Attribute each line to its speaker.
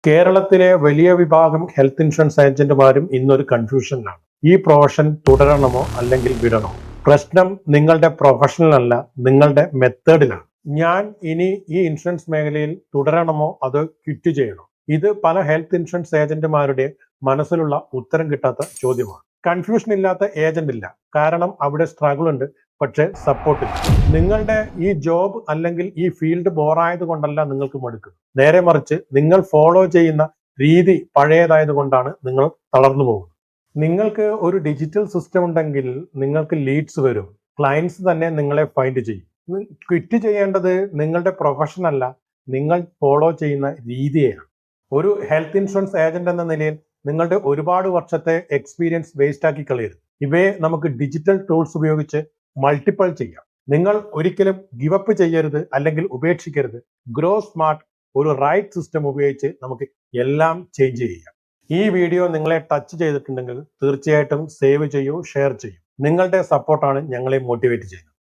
Speaker 1: കേരളത്തിലെ വലിയ വിഭാഗം ഹെൽത്ത് ഇൻഷുറൻസ് ഏജന്റുമാരും ഇന്നൊരു കൺഫ്യൂഷനിലാണ്. ഈ പ്രൊഫഷൻ തുടരണമോ അല്ലെങ്കിൽ വിടണോ? പ്രശ്നം നിങ്ങളുടെ പ്രൊഫഷണൽ അല്ല, നിങ്ങളുടെ മെത്തേഡിലാണ്. ഞാൻ ഇനി ഈ ഇൻഷുറൻസ് മേഖലയിൽ തുടരണമോ അതോ ക്വിറ്റ് ചെയ്യണോ? ഇത് പല ഹെൽത്ത് ഇൻഷുറൻസ് ഏജന്റുമാരുടെ മനസ്സിലുള്ള ഉത്തരം കിട്ടാത്ത ചോദ്യമാണ്. കൺഫ്യൂഷൻ ഇല്ലാത്ത ഏജന്റ് ഇല്ല, കാരണം അവിടെ സ്ട്രഗിൾ ഉണ്ട്, പക്ഷേ സപ്പോർട്ടില്ല. നിങ്ങളുടെ ഈ ജോബ് അല്ലെങ്കിൽ ഈ ഫീൽഡ് ബോറായത് കൊണ്ടല്ല നിങ്ങൾക്ക് മടുക്കുന്നത്. നേരെ മറിച്ച് നിങ്ങൾ ഫോളോ ചെയ്യുന്ന രീതി പഴയതായത് കൊണ്ടാണ് നിങ്ങൾ തളർന്നു പോകുന്നത്. നിങ്ങൾക്ക് ഒരു ഡിജിറ്റൽ സിസ്റ്റം ഉണ്ടെങ്കിൽ നിങ്ങൾക്ക് ലീഡ്സ് വരും, ക്ലയൻസ് തന്നെ നിങ്ങളെ ഫൈൻഡ് ചെയ്യും. ക്വിറ്റ് ചെയ്യേണ്ടത് നിങ്ങളുടെ പ്രൊഫഷൻ അല്ല, നിങ്ങൾ ഫോളോ ചെയ്യുന്ന രീതിയെയാണ്. ഒരു ഹെൽത്ത് ഇൻഷുറൻസ് ഏജന്റ് എന്ന നിലയിൽ നിങ്ങളുടെ ഒരുപാട് വർഷത്തെ എക്സ്പീരിയൻസ് വേസ്റ്റ് ആക്കി കളയരുത്. ഇവയെ നമുക്ക് ഡിജിറ്റൽ ടൂൾസ് ഉപയോഗിച്ച് മൾട്ടിപ്പിൾ ചെയ്യാം. നിങ്ങൾ ഒരിക്കലും ഗിവപ്പ് ചെയ്യരുത് അല്ലെങ്കിൽ ഉപേക്ഷിക്കരുത്. ഗ്രോ സ്മാർട്ട്, ഒരു റൈറ്റ് സിസ്റ്റം ഉപയോഗിച്ച് നമുക്ക് എല്ലാം ചേഞ്ച് ചെയ്യാം. ഈ വീഡിയോ നിങ്ങളെ ടച്ച് ചെയ്തിട്ടുണ്ടെങ്കിൽ തീർച്ചയായിട്ടും സേവ് ചെയ്യൂ, ഷെയർ ചെയ്യൂ. നിങ്ങളുടെ സപ്പോർട്ടാണ് ഞങ്ങളെ മോട്ടിവേറ്റ് ചെയ്യുന്നത്.